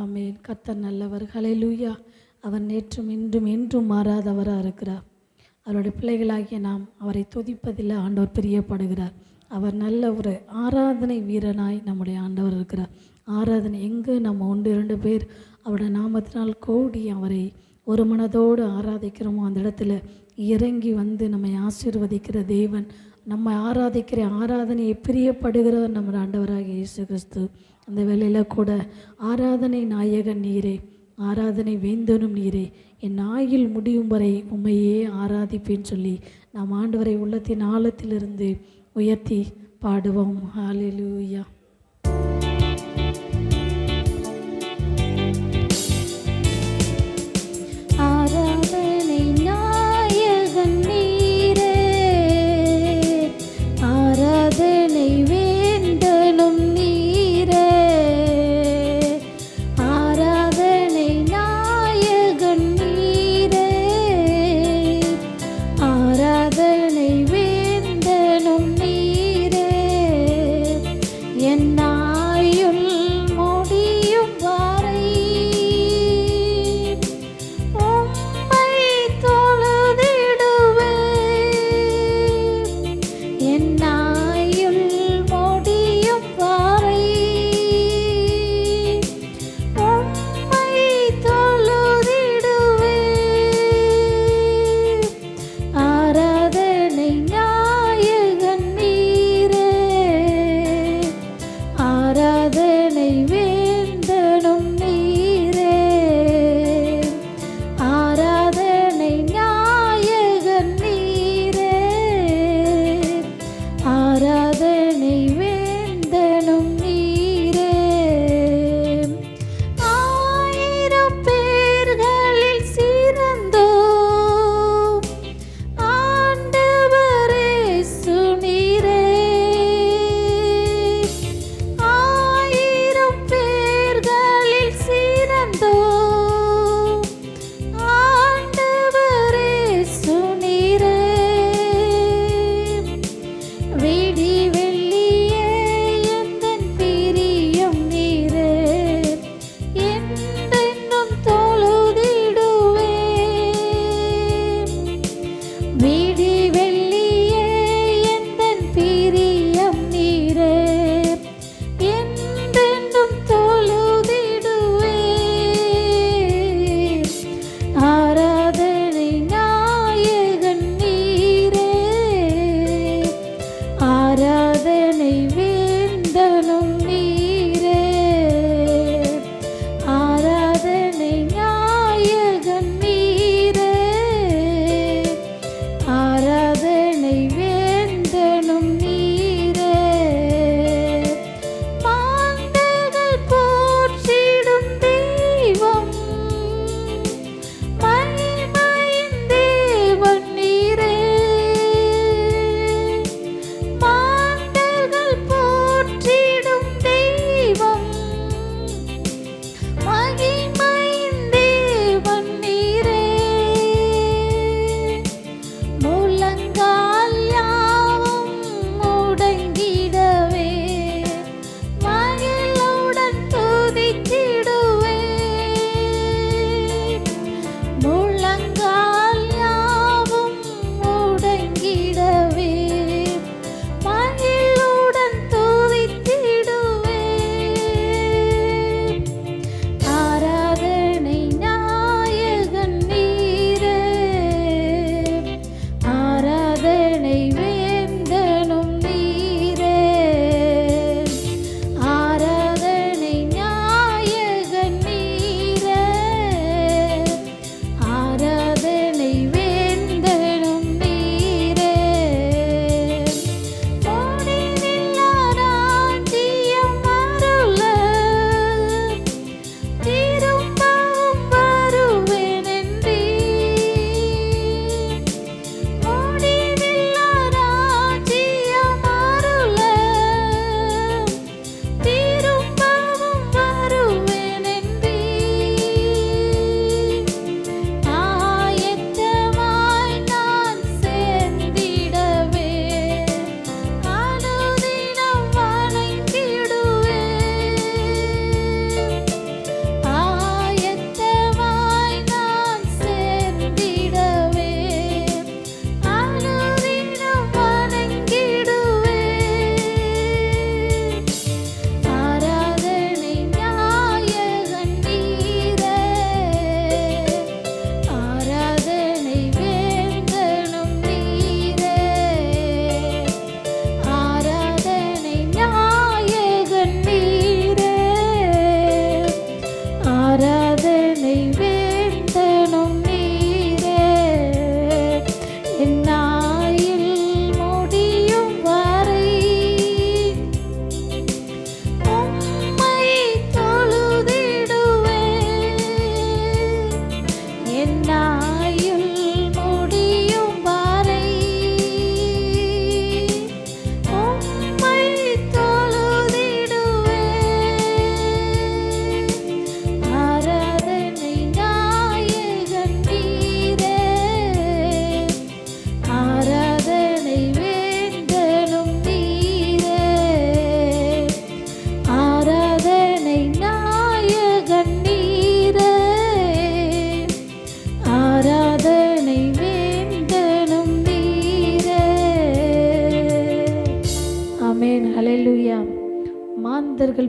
ஆமென். கர்த்தர் நல்லவர். ஹல்லேலூயா. அவர் நேற்றும் இன்றும் என்றும் மாறாதவராக இருக்கிறார். அவருடைய பிள்ளைகளாகிய நாம் அவரை துதிப்பதில் ஆண்டவர் பிரியப்படுகிறார். அவர் நல்ல ஒரு ஆராதனை வீரனாய் நம்முடைய ஆண்டவர் இருக்கிறார். ஆராதனை எங்கே நம்ம 1-2 பேர் அவருடைய நாமத்தினால் கூடி அவரை ஒரு மனதோடு ஆராதிக்கிறோமோ அந்த இடத்துல இறங்கி வந்து நம்மை ஆசீர்வதிக்கிற தேவன், நம்ம ஆராதிக்கிற ஆராதனையை பிரியப்படுகிறவர் நம்ம ஆண்டவராக இயேசு கிறிஸ்து. அந்த வேளையில் கூட ஆராதனை நாயகன் நீரே, ஆராதனை வேந்தனும் நீரே, என் ஆயுள் முடியும் வரை உம்மையே ஆராதிப்பேன்னு சொல்லி நாம் ஆண்டவரை உள்ளத்தின் ஆழத்திலிருந்து உயர்த்தி பாடுவோம். ஹல்லேலூயா. ஆராதனை நாயகன் நீரே, ஆராதனை வேந்தனும் நீரே, ஆராதனை நாயகன் நீரே, ஆராதனை வேந்தனும் நீரே,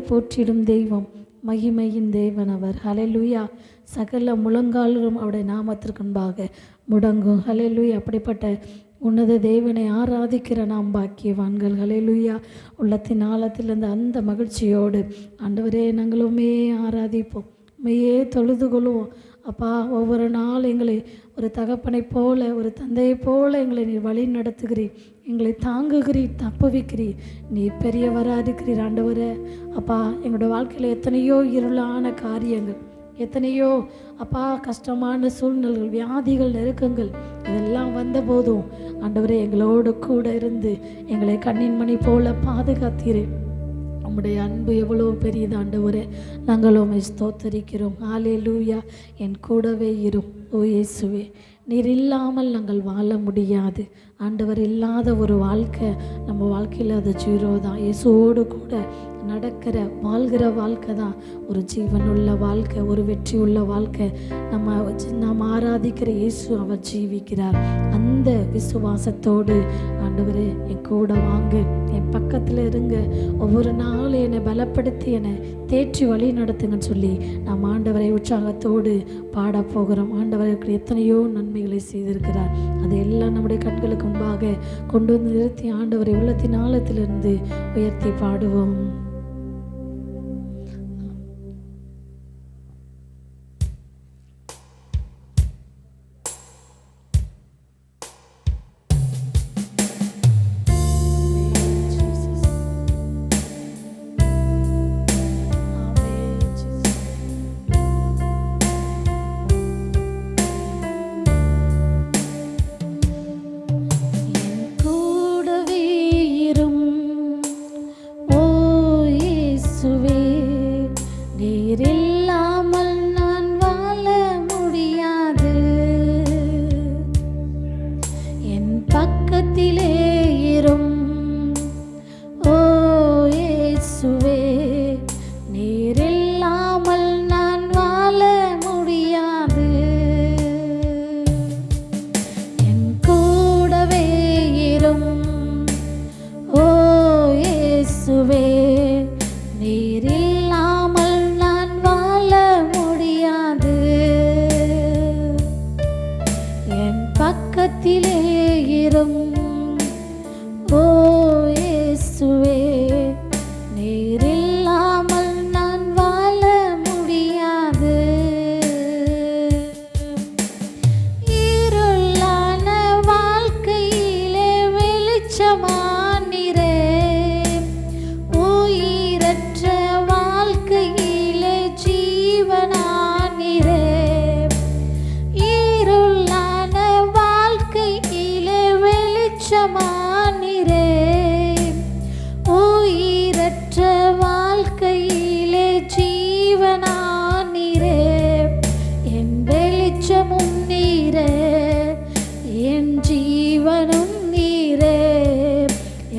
போற்றிடும் தெய்வம், மகிமையின் தேவன் அவர். ஹல்லேலூயா. சகல முழங்கால்களும் அவருடைய நாமத்திற்கு முன்பாக முடங்கும். ஹல்லேலூயா. அப்படிப்பட்ட உன்னத தேவனை ஆராதிக்கிற நாம் பாக்கியவான்கள். ஹல்லேலூயா. உள்ளத்தின் ஆழத்திலிருந்து அந்த மகிழ்ச்சியோடு ஆண்டவரே நாங்களுமே ஆராதிப்போம், உண்மையே தொழுது கொள்வோம். அப்பா, ஒவ்வொரு நாள் எங்களை ஒரு தகப்பனை போல, ஒரு தந்தையை போல எங்களை நீர் வழி நடத்துகிறீர், எங்களை தாங்குகிறீர், தப்புவிக்கிறீர். நீர் பெரியவராக இருக்கிறீர் ஆண்டவரே. அப்பா, எங்களோட வாழ்க்கையில் எத்தனையோ இருளான காரியங்கள், எத்தனையோ அப்பா கஷ்டமான சூழ்நிலைகள், வியாதிகள், நெருக்கங்கள் இதெல்லாம் வந்த போதும் ஆண்டவரே எங்களோடு கூட இருந்து எங்களை கண்ணின் மணி போல பாதுகாத்தீரே. உம்முடைய அன்பு எவ்வளோ பெரியது ஆண்டவரே. நாங்கள் உம்மை ஸ்தோத்தரிக்கிறோம். ஹல்லேலூயா. என் கூடவே இரும் ஓ இயேசுவே. நீர் இல்லாமல் நாங்கள் வாழ முடியாது ஆண்டவர். இல்லாத ஒரு வாழ்க்கை நம்ம வாழ்க்கையில் அது ஜீரோ தான். இயேசுவோடு கூட நடக்கிற வாழ்கிற வாழ்க்கை தான் ஒரு ஜீவனுள்ள வாழ்க்கை, ஒரு வெற்றி உள்ள வாழ்க்கை. நாம் ஆராதிக்கிற இயேசு அவர் ஜீவிக்கிறார். அந்த விசுவாசத்தோடு ஆண்டவரே என் கூட வாங்க, என் பக்கத்தில் இருங்க, ஒவ்வொரு நாளும் என்னை பலப்படுத்தி என்னை தேற்றி வழி நடத்துங்கன்னு சொல்லி நாம் ஆண்டவரை உற்சாகத்தோடு பாட போகிறோம். ஆண்டவருக்கு எத்தனையோ நன்மைகளை செய்திருக்கிறார். அதையெல்லாம் நம்முடைய கண்களுக்கு முன்பாக கொண்டு வந்து நிறுத்தி ஆண்டவரை உள்ளத்தின் ஆழத்திலிருந்து உயர்த்தி பாடுவோம்.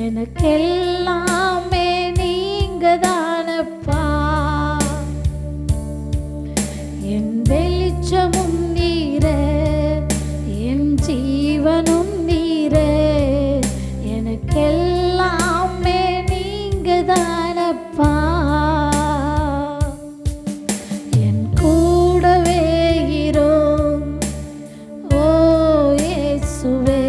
எனக்கெல்லாமே நீங்க தானப்பா, என் வெளிச்சமும் நீரே, என் ஜீவனும் நீரே. எனக்கெல்லாமே நீங்க தானப்பா, என் கூடவே இரும் ஓ இயேசுவே.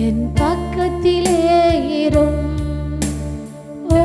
என் பக்கத்திலே இரும் ஓ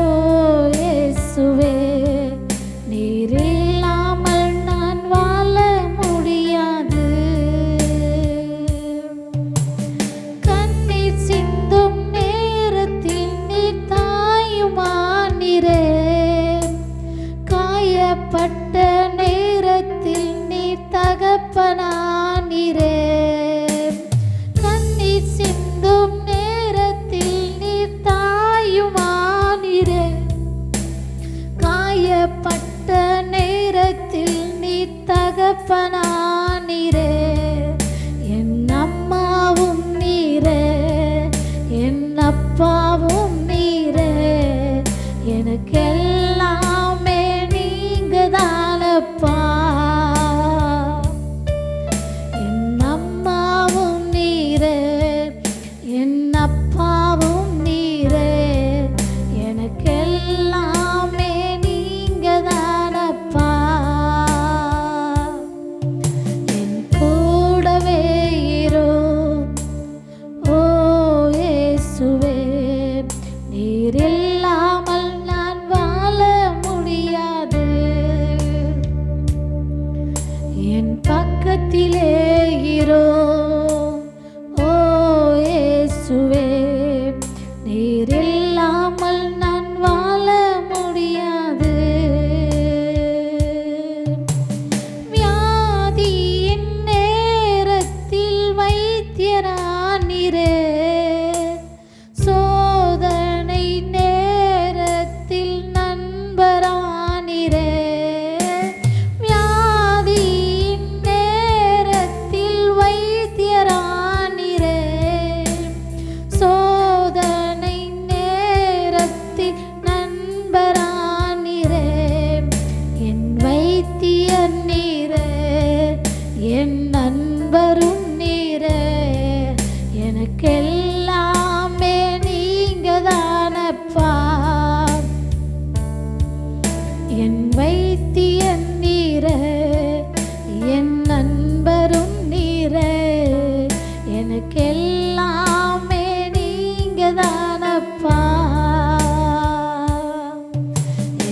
தானப்பா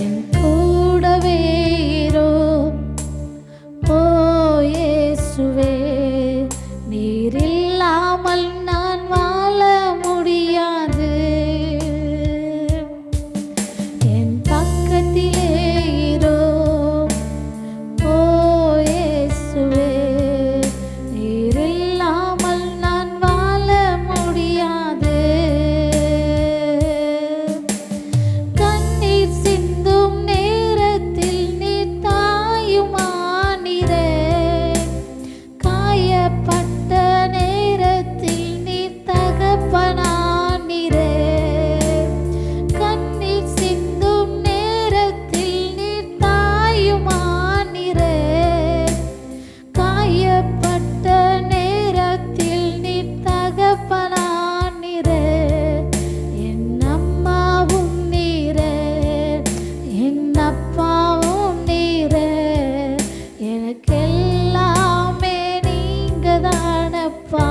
என் கூடவே இரும். ஓ இயேசுவே நீர் இல்லாமல் நான் வாழ முடியாது. என் பக்கத்திலே இரும். ஓ இயேசுவே நீர் இல்லாமல் நான் வாழ முடியாது. கண்ணீர் சிந்தும் நேரத்தில் நீர் தாயுமானீரே. காயப்பட்ட நேரத்தில் நீர் தகப்பனானீரே. கண்ணீர் சிந்தும் நேரத்தில் நீர் தாயுமானீரே. காயப்பட்ட நேரத்தில் நீர் தகப்பனானீரே. என் அம்மாவும் நீரே, என் அப்பாவும் நீரே, எனக்கெல்லாமே நீங்க தானப்பா.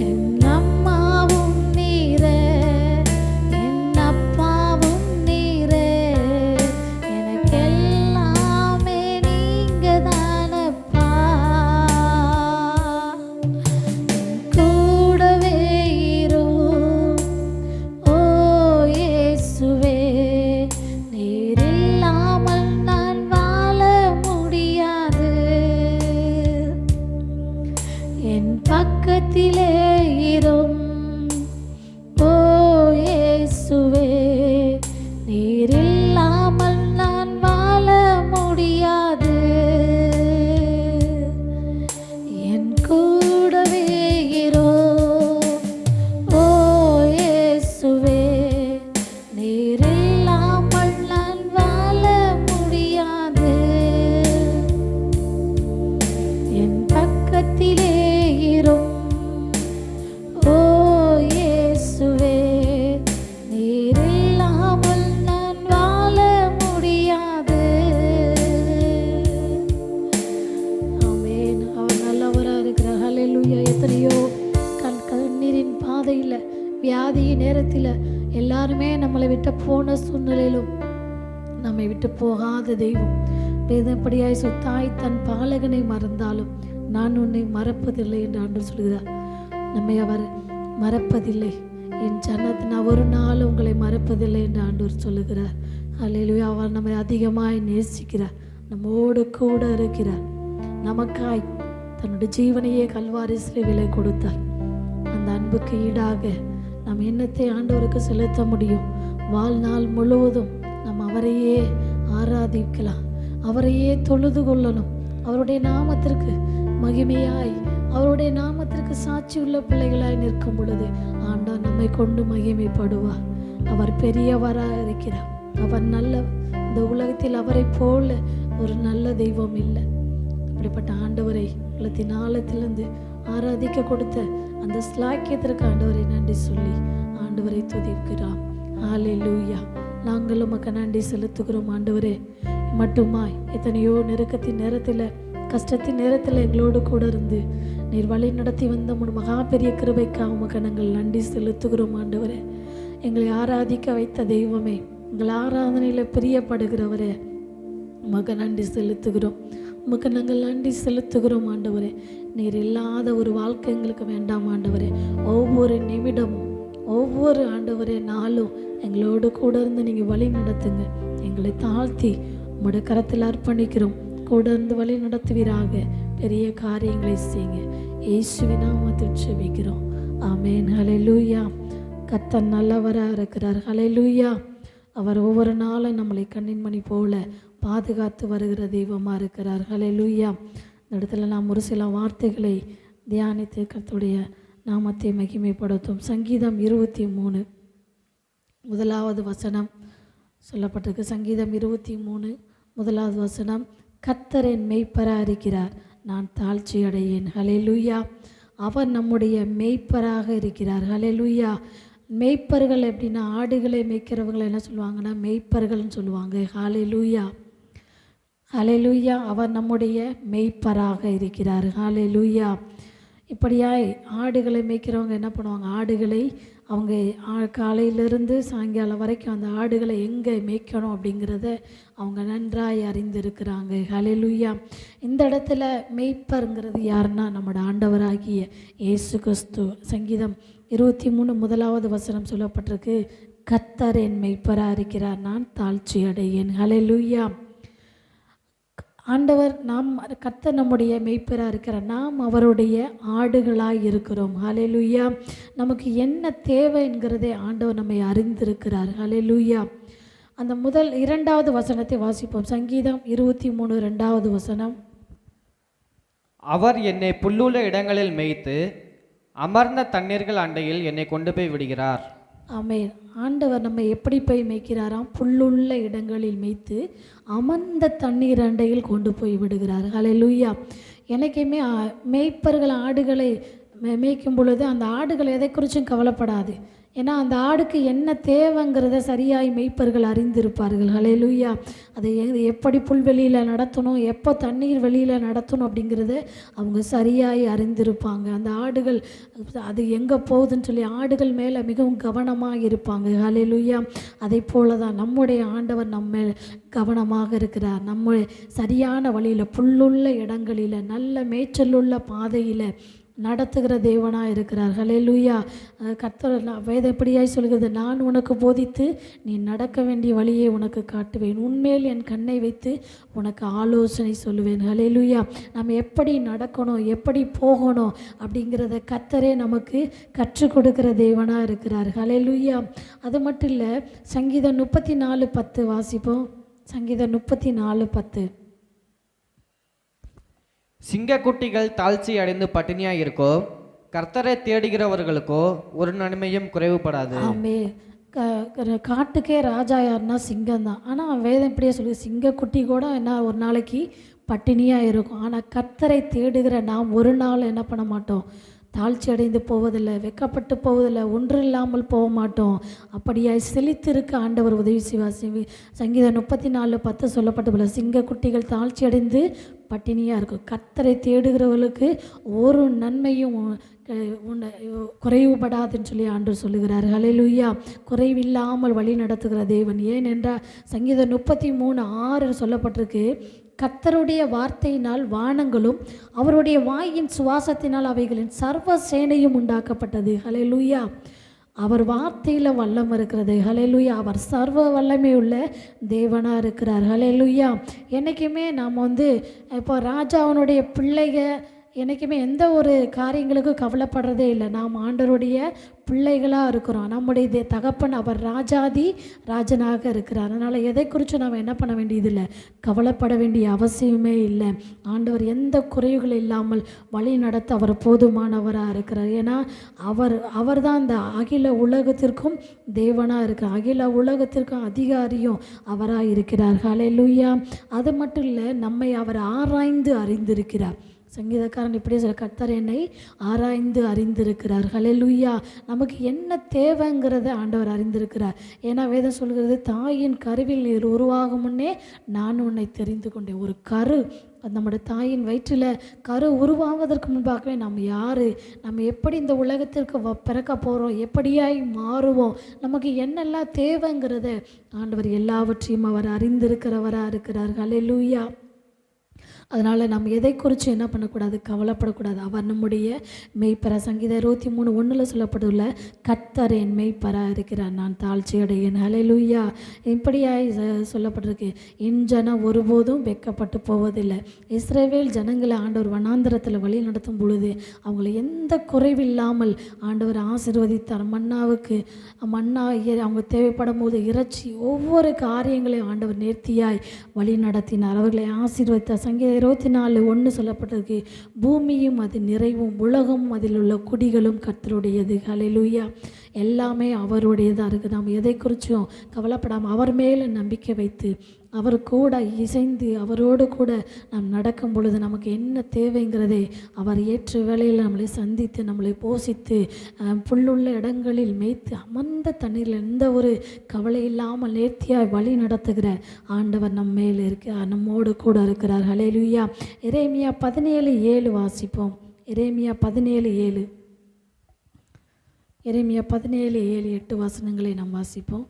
என் அம்மாவும் நீரே, என் அப்பாவும் நீரே, எனக்கெல்லாமே நீங்க தானப்பா. கூடவே இரும். ஓ இயேசுவே நீர் இல்லாமல் நான் வாழ முடியாது. என் பக்கத்திலே இரும். ஓ இயேசுவே நீர் இல்லாமல் நான் வாழ முடியாது. என் கூடவே இரும். ஓ இயேசுவே நீர் இல்லாமல் நான் வாழ முடியாது. என் பக்கத்திலே இரும். ஓ இயேசுவே நீர் இல்லாமல் நான் வாழ முடியாது. ஆமென். அவர் நல்லவராக இருக்கிறார். ஹல்லேலூயா. எத்தனையோ கண்ணீரின் பாதையில், வியாதியின் நேரத்தில் எல்லாருமே நம்மளை விட்டு போன சூழ்நிலையிலும் நம்மை விட்டு போகாத தெய்வம். வேதப்படியாய் தாய் தன் பாலகனை மறந்தாலும் நான் உன்னை மறப்பதில்லை என்று ஆண்டவர் சொல்கிறார். நம்மை அவர் மறப்பதில்லை. என் ஜனத்தை நான் ஒரு நாள் உங்களை மறப்பதில்லை என்று ஆண்டவர் சொல்லுகிறார். அல்லேலூயா. அவர் நம்மை அதிகமாய் நேசிக்கிறார், நம்மோடு கூட இருக்கிறார். நமக்காய் தன்னுடைய ஜீவனையே கல்வாரி சிலுவையிலே கொடுத்தார். அந்த அன்புக்கு ஈடாக நாம் என்னத்தை ஆண்டவருக்கு செலுத்த முடியும்? வாழ்நாள் முழுவதும் நாம் அவரையே ஆராதிக்கலாம், அவரையே தொழுது கொள்ளணும். அவருடைய நாமத்திற்கு மகிமையாய், அவருடைய நாமத்திற்கு சாட்சி உள்ள பிள்ளைகளாய் நிற்கும் பொழுது ஆண்டவர் நம்மை கொண்டு மகிமைப்படுவார். அவர் பெரியவராக இருக்கிறார். அவர் நல்ல, இந்த உலகத்தில் அவரை போல ஒரு நல்ல தெய்வம் இல்லை. அப்படிப்பட்ட ஆண்டவரை உள்ளத்தின் ஆழத்திலிருந்து ஆராதிக்க கொடுத்த அந்த ஸ்லாக்கியத்திற்கு ஆண்டவரை நன்றி சொல்லி ஆண்டவரை துதிக்கிறோம். ஹல்லேலூயா. நாங்கள் உமக்கு நன்றி செலுத்துகிறோம் ஆண்டவரே. மட்டுமாய் எத்தனையோ நெருக்கத்தின் நேரத்தில், கஷ்டத்தின் நேரத்தில் எங்களோடு கூட இருந்து நீர் வழி நடத்தி வந்த மகா பெரிய கிருபைக்காக உமக்கு நாங்கள் நன்றி செலுத்துகிறோம் ஆண்டவரே. எங்களை ஆராதிக்க வைத்த தெய்வமே, எங்கள் ஆராதனையில் பிரியப்படுகிறவரே, உமக்கு நன்றி செலுத்துகிறோம். உமக்கு நாங்கள் நன்றி செலுத்துகிறோம் ஆண்டவரே. நீர் இல்லாத ஒரு வாழ்க்கை எங்களுக்கு வேண்டாம் ஆண்டவரே. ஒவ்வொரு நிமிடமும், ஒவ்வொரு ஆண்டவரே நாளும் எங்களோடு கூட இருந்து நீங்கள் வழி நடத்துங்க. எங்களை தாழ்த்தி உம்முடைய கரத்தில் அர்ப்பணிக்கிறோம். கூட இருந்து வழி நடத்துவீராக. பெரிய காரியங்களை செய்யுங்க. இயேசுவின் நாமத்தில் ஜெபிக்கிறோம். ஆமென். ஹல்லேலூயா. கர்த்தர் நல்லவராக இருக்கிறார். ஹல்லேலூயா. அவர் ஒவ்வொரு நாளும் நம்மளை கண்ணின் மணி போல பாதுகாத்து வருகிற தெய்வமாக இருக்கிறார். ஹல்லேலூயா. இந்த இடத்துல நாம் ஒரு சில வார்த்தைகளை தியானித்து கர்த்தருடைய நாமத்தை மகிமைப்படுத்தும். சங்கீதம் 23 முதலாவது வசனம் சொல்லப்பட்டிருக்கு. சங்கீதம் 23 முதலாவது வசனம், கர்த்தர் என் மெய்ப்பராக இருக்கிறார், நான் தாழ்ச்சி அடையேன். ஹல்லேலூயா. அவர் நம்முடைய மெய்ப்பராக இருக்கிறார். ஹல்லேலூயா. மெய்ப்பர்கள் எப்படின்னா, ஆடுகளை மேய்க்கிறவங்களை என்ன சொல்லுவாங்கன்னா மெய்ப்பர்கள்னு சொல்லுவாங்க. ஹல்லேலூயா. ஹல்லேலூயா. அவர் நம்முடைய மெய்ப்பராக இருக்கிறார். ஹல்லேலூயா. இப்படியாய் ஆடுகளை மேய்க்கிறவங்க என்ன பண்ணுவாங்க, ஆடுகளை அவங்க காலையிலிருந்து சாயங்காலம் வரைக்கும் அந்த ஆடுகளை எங்கே மேய்க்கணும் அப்படிங்கிறத அவங்க நன்றாய் அறிந்திருக்கிறாங்க. ஹல்லேலூயா. இந்த இடத்துல மேய்ப்பருங்கிறது யாருன்னா நம்மளோட ஆண்டவராகிய இயேசு கிறிஸ்து. சங்கீதம் 23 1வது வசனம் சொல்லப்பட்டிருக்கு, கர்த்தர் என் மேய்ப்பராக இருக்கிறார், நான் தாழ்ச்சி அடையேன். ஹல்லேலூயா. ஆண்டவர் கர்த்தர் நம்முடைய மேய்ப்பராக இருக்கிறார், நாம் அவருடைய ஆடுகளாய் இருக்கிறோம். ஹல்லேலூயா. நமக்கு என்ன தேவை என்கிறதை ஆண்டவர் நம்மை அறிந்திருக்கிறார். ஹல்லேலூயா. அந்த 2வது வசனத்தை வாசிப்போம். சங்கீதம் 23 2வது வசனம். அவர் என்னை புல்லுள்ள இடங்களில் மேய்த்து அமர்ந்த தண்ணீர்கள் அண்டையில் என்னை கொண்டு போய் விடுகிறார். ஆமென். ஆண்டவர் நம்ம எப்படி போய் மேய்க்கிறாராம், புல்லுள்ள இடங்களில் மேய்த்து அமர்ந்த தண்ணீர் அண்டையில் கொண்டு போய் விடுகிறார். ஹல்லேலூயா. எனக்குமே மேய்ப்பர்கள் ஆடுகளை மேய்க்கும் பொழுது அந்த ஆடுகள் எதை குறிச்சும் கவலைப்படாது. ஏன்னா அந்த ஆடுக்கு என்ன தேவைங்கிறத சரியாய் மேய்ப்பர்கள் அறிந்திருப்பார்கள். ஹல்லேலூயா. அதை எப்படி புல்வெளியில் நடத்தணும், எப்போ தண்ணீர் வெளியில் நடத்தணும் அப்படிங்கிறத அவங்க சரியாய் அறிந்திருப்பாங்க. அந்த ஆடுகள் அது எங்கே போகுதுன்னு சொல்லி ஆடுகள் மேலே மிகவும் கவனமாக இருப்பாங்க. ஹல்லேலூயா. அதை போல தான் நம்முடைய ஆண்டவர் நம்ம கவனமாக இருக்கிறார். நம்ம சரியான வழியில் புல்லுள்ள இடங்களில் நல்ல மேய்ச்சலுள்ள பாதையில் நடத்துகிற தேவனாக இருக்கிறார். ஹல்லேலூயா. கர்த்தர் வேதம் எப்படியாய் சொல்கிறது, நான் உனக்கு போதித்து நீ நடக்க வேண்டிய வழியை உனக்கு காட்டுவேன், உன்மேல் என் கண்ணை வைத்து உனக்கு ஆலோசனை சொல்லுவேன். ஹல்லேலூயா. நம்ம எப்படி நடக்கணும், எப்படி போகணும் அப்படிங்கிறத கர்த்தரே நமக்கு கற்றுக் கொடுக்கிற தேவனாக இருக்கிறார். ஹல்லேலூயா. அது மட்டும் இல்லை, சங்கீதம் 34:10 வாசிப்போம். சங்கீதம் 34:10. சிங்கக்குட்டிகள் தாழ்ச்சி அடைந்து பட்டினியாக இருக்கோ, கர்த்தரை தேடுகிறவர்களுக்கோ ஒரு நன்மையும் குறைவுபடாது. ஆமே. காட்டுக்கே ராஜா யாருன்னா சிங்கம் தான். ஆனால் வேதம் இப்படியே சொல்லுது, சிங்கக்குட்டி கூட என்ன ஒரு நாளைக்கு பட்டினியாக இருக்கும். ஆனால் கர்த்தரை தேடுகிற நாம் ஒரு நாள் என்ன பண்ண மாட்டோம், தாழ்ச்சி அடைந்து போவதில்லை, வெக்கப்பட்டு போவதில்லை, ஒன்று இல்லாமல் போக மாட்டோம். அப்படியாய் செழித்திருக்க ஆண்டவர் உதவி செய்வார். சங்கீதம் 34:10 சொல்லப்பட்ட போல சிங்கக்குட்டிகள் தாழ்ச்சி அடைந்து பட்டினியாக இருக்கும். கர்த்தரை தேடுகிறவர்களுக்கு ஒரு நன்மையும் குறைவுபடாதுன்னு சொல்லி ஆண்டவர் சொல்லுகிறார். ஹல்லேலூயா. குறைவில்லாமல் வழி நடத்துகிற தேவன். ஏனென்றால் சங்கீதம் 33:6 சொல்லப்பட்டிருக்கு, கர்த்தருடைய வார்த்தையினால் வானங்களும் அவருடைய வாயின் சுவாசத்தினால் அவைகளின் சர்வ சேனையும் உண்டாக்கப்பட்டது. ஹல்லேலூயா. அவர் வார்த்தையில் வல்லம் இருக்கிறது. ஹல்லேலூயா. அவர் சர்வ வல்லமை உள்ள தேவனாக இருக்கிறார். ஹல்லேலூயா. என்றைக்குமே நாம் இப்போ ராஜாவனுடைய பிள்ளைக என்றைக்குமே எந்த ஒரு காரியங்களுக்கும் கவலைப்படுறதே இல்லை. நாம் ஆண்டவருடைய பிள்ளைகளாக இருக்கிறோம். நம்முடைய தகப்பன் அவர் ராஜனாக இருக்கிறார். அதனால் எதை குறித்து நாம் என்ன பண்ண வேண்டியதில்லை, கவலைப்பட வேண்டிய அவசியமே இல்லை. ஆண்டவர் எந்த குறைவுகள் இல்லாமல் வழி நடத்த அவர் போதுமானவராக இருக்கிறார். ஏன்னா அவர் தான் இந்த அகில உலகத்திற்கும் தேவனாக இருக்கிறார். அகில உலகத்திற்கும் அதிகாரியும் அவராக இருக்கிறார். ஹல்லேலூயா. அது மட்டும் இல்லை, நம்மை அவர் ஆராய்ந்து அறிந்திருக்கிறார். சங்கீதக்காரன் இப்படியே சொல்ல, கர்த்தர் என்னை ஆராய்ந்து அறிந்திருக்கிறார். ஹல்லேலூயா. நமக்கு என்ன தேவைங்கிறத ஆண்டவர் அறிந்திருக்கிறார். ஏன்னா வேதம் சொல்கிறது, தாயின் கருவில் நீர் உருவாகும் முன்னே நான் உன்னை தெரிந்து கொண்டேன். ஒரு கரு, நம்முடைய தாயின் வயிற்றில் கரு உருவாவதற்கு முன்பாகவே நம்ம யார், நம்ம எப்படி இந்த உலகத்திற்கு பிறக்க போகிறோம், எப்படியாய் மாறுவோம், நமக்கு என்னெல்லாம் தேவைங்கிறத ஆண்டவர் எல்லாவற்றையும் அவர் அறிந்திருக்கிறவராக இருக்கிறார். ஹல்லேலூயா. அதனால் நம்ம எதை குறித்து என்ன பண்ணக்கூடாது, கவலைப்படக்கூடாது. அவர் நம்முடைய மெய்ப்பரா. சங்கீதம் 23:1 சொல்லப்பட்டுள்ள, கர்த்தர் என் மெய்ப்பராக இருக்கிறார், நான் தாழ்ச்சி அடையேன். ஹல்லேலூயா. இப்படியாய் சொல்லப்பட்டிருக்கு, என் ஜனம் ஒருபோதும் வெட்கப்பட்டு போவதில்லை. இஸ்ரவேல் ஜனங்களை ஆண்டவர் வனாந்திரத்தில் வழி நடத்தும் பொழுது அவங்களை எந்த குறைவில்லாமல் ஆண்டவர் ஆசீர்வதித்தார். மன்னா அவங்க தேவைப்படும் போது இறைச்சி, ஒவ்வொரு காரியங்களையும் ஆண்டவர் நேர்த்தியாய் வழி நடத்தினார், அவர்களை ஆசீர்வதித்தார். சங்கீதம் 24:1 சொல்லப்பட்டிருக்கு, பூமியும் அது நிறைவும் உலகமும் அதில் உள்ள குடிகளும் கர்த்தருடையது. ஹல்லேலூயா. எல்லாமே அவருடையதாக இருக்குது. நாம் எதை குறித்தும் கவலைப்படாமல் அவர் மேலே நம்பிக்கை வைத்து அவர் கூட இசைந்து அவரோடு கூட நாம் நடக்கும் பொழுது நமக்கு என்ன தேவைங்கிறதே அவர் ஏற்ற வேளையில் நம்மளை சந்தித்து நம்மளை போஷித்து புல்லுள்ள இடங்களில் மேய்த்து அமர்ந்த தண்ணீரில் எந்த ஒரு கவலை இல்லாமல் நேர்த்தியாய் வழி நடத்துகிற ஆண்டவர் நம்ம மேலே நம்மோடு கூட இருக்கிறார். ஹல்லேலூயா. எரேமியா 17:7 வாசிப்போம். எரேமியா 17:7. எரேமியா 17:7, 8 வசனங்களை நாம் வாசிப்போம்.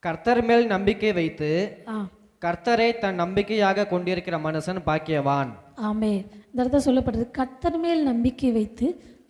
கர்த்தர் மேல் நம்பிக்கை வைத்து கர்த்தரை தன் நம்பிக்கையாக கொண்டிருக்கிற மனுஷன் பாக்கியவான். ஆமென். இந்த இடத்துல சொல்லப்படுறது, கர்த்தர் மேல் நம்பிக்கை வைத்து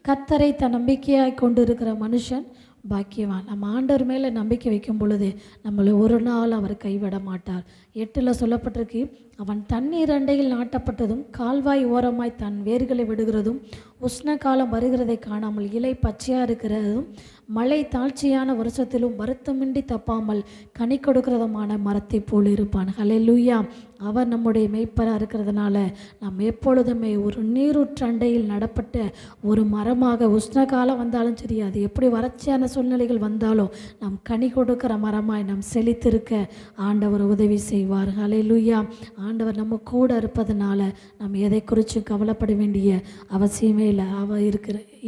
கர்த்தரை தன் நம்பிக்கையாக கொண்டிருக்கிற மனுஷன் பாக்கியவான். நம்ம ஆண்டவர் மேலே நம்பிக்கை வைக்கும் பொழுது நம்மளை ஒரு நாள் அவர் கைவிட மாட்டார். 8 சொல்லப்பட்டிருக்கு, அவன் தண்ணீர் அண்டையில் நாட்டப்பட்டதும் கால்வாய் ஓரமாய் தன் வேர்களை விடுகிறதும் உஷ்ண காலம் வருகிறதை காணாமல் இலை பச்சையாக இருக்கிறதும் மழை தாழ்ச்சியான வருஷத்திலும் வருத்தமின்றி தப்பாமல் கனி கொடுக்கிறதுமான மரத்தை போல் இருப்பான். ஹல்லேலூயா. அவர் நம்முடைய மேய்ப்பராக இருக்கிறதுனால நாம் எப்பொழுதுமே ஒரு நீரூற்று அண்டையில் நடப்பட்ட ஒரு மரமாக, உஷ்ண காலம் வந்தாலும் சரி, அது எப்படி வறட்சியான சூழ்நிலைகள் வந்தாலும் நாம் கனி கொடுக்கிற மரமாய் நாம் செழித்திருக்க ஆண்டவர் உதவி செய்வார். ஹல்லேலூயா. ஆண்டவர் நம்ம கூட இருப்பதனால நாம் எதை குறித்து கவலைப்பட வேண்டிய அவசியமே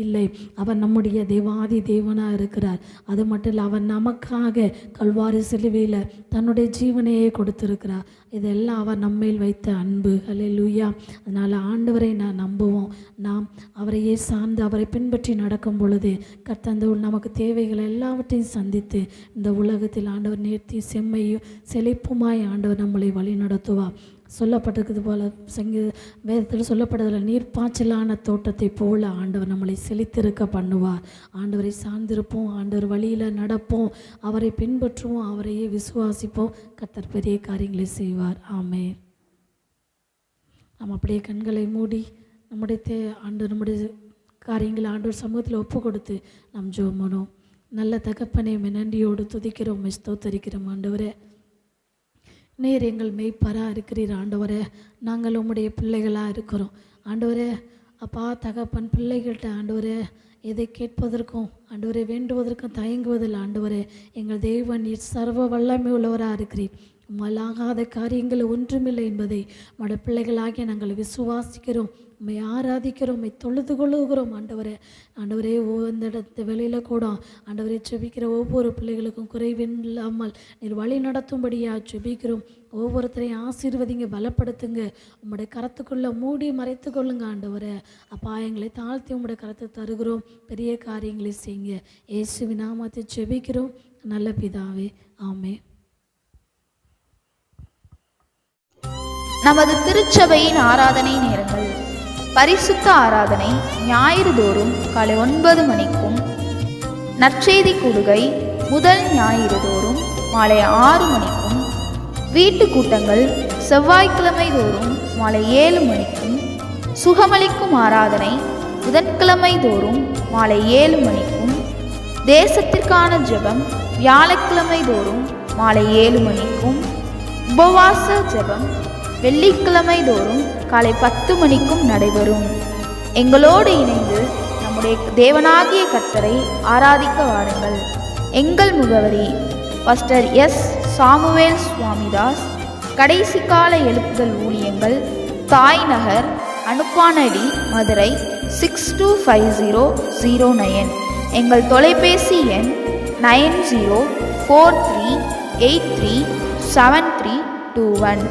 இல்லை. அவர் நம்முடைய தேவாதி தேவனாக இருக்கிறார். அது மட்டும் இல்லை, அவர் நமக்காக கல்வாரி சிலுவையில் தன்னுடைய ஜீவனையே கொடுத்திருக்கிறார். இதெல்லாம் அவர் நம்மேல் வைத்த அன்பு. ஹல்லேலூயா. அதனால் ஆண்டவரை நம்புவோம். நாம் அவரையே சார்ந்து அவரை பின்பற்றி நடக்கும் பொழுது கர்த்தர் நமக்கு தேவைகள் எல்லாவற்றையும் சந்தித்து இந்த உலகத்தில் ஆண்டவர் நேர்த்தி செம்மையும் செழிப்புமாய் ஆண்டவர் நம்மளை வழி நடத்துவார். சொல்லப்பட்டிருக்கிறது போல வேதத்தில் சொல்லப்படுறதில் நீர்ப்பாய்ச்சலான தோட்டத்தை போல ஆண்டவர் நம்மளை செழித்திருக்க பண்ணுவார். ஆண்டவரை சார்ந்திருப்போம், ஆண்டவர் வழியில் நடப்போம், அவரை பின்பற்றுவோம், அவரையே விசுவாசிப்போம். கர்த்தர் பெரிய காரியங்களை செய்வார். ஆமென். நாம் அப்படியே கண்களை மூடி நம்முடைய நம்முடைய காரியங்களை ஆண்டவர் சமூகத்தில் ஒப்பு கொடுத்து நாம் ஜெபம் பண்ணுவோம். நல்ல தகப்பனே, நன்றியோடு துதிக்கிறோம், ஸ்தோத்தரிக்கிறோம். ஆண்டவரே, நீர் எங்கள் மெய்ப்பராக இருக்கிறீர். ஆண்டவரே, நாங்கள் உம்முடைய பிள்ளைகளாக இருக்கிறோம். ஆண்டவரே, அப்பா தகப்பன் பிள்ளைகள்கிட்ட ஆண்டவரே எதை கேட்பதற்கும் ஆண்டவரே வேண்டுவதற்கும் தயங்குவதில் ஆண்டவரே எங்கள் தேவன் நீர் சர்வ வல்லமை உள்ளவராக இருக்கிறீர். உம்மாலாகாத காரியங்கள் ஒன்றுமில்லை என்பதை உம்முடைய பிள்ளைகளாகிய நாங்கள் விசுவாசிக்கிறோம், உம்மை ஆராதிக்கிறோம், உம்மை தொழுது கொள்ளுகிறோம். ஆண்டவரே இந்த இடத்து வெளியில் கூட ஆண்டவரே செபிக்கிற ஒவ்வொரு பிள்ளைகளுக்கும் குறைவில்லாமல் நீர் வழி நடத்தும்படியாக செபிக்கிறோம். ஒவ்வொருத்தரையும் ஆசீர்வதிங்க, பலப்படுத்துங்க, உம்முடைய கரத்துக்குள்ளே மூடி மறைத்து கொள்ளுங்க. ஆண்டவரே அப்பா, எங்களை தாழ்த்தி உம்முடைய கரத்தை தருகிறோம். பெரிய காரியங்களை செய்யுங்க. இயேசுவின் நாமத்தை செபிக்கிறோம் நல்ல பிதாவே. ஆமென். நமது திருச்சபையின் ஆராதனை நேரங்கள்: பரிசுத்த ஆராதனை ஞாயிறு தோறும் காலை 9 மணிக்கும், நற்செய்தி கூடுகை முதல் ஞாயிறு தோறும் மாலை 6 மணிக்கும், வீட்டு கூட்டங்கள் செவ்வாய்க்கிழமை தோறும் மாலை 7 மணிக்கும், சுகமளிக்கும் ஆராதனை புதன்கிழமை தோறும் மாலை 7 மணிக்கும், தேசத்திற்கான ஜெபம் வியாழக்கிழமை தோறும் மாலை 7 மணிக்கும், உபவாச ஜெபம் வெள்ளிக்கிழமை தோறும் காலை 10 மணிக்கும் நடைபெறும். எங்களோடு இணைந்து நம்முடைய தேவனாகிய கர்த்தரை ஆராதிக்க வாருங்கள். எங்கள் முகவரி: பாஸ்டர் எஸ். சாமுவேல் சுவாமிதாஸ், கடைசி கால எழுப்புதல் ஊழியங்கள், தாய் நகர், அனுப்பானடி, மதுரை 625009. எங்கள் தொலைபேசி எண் 9043837321.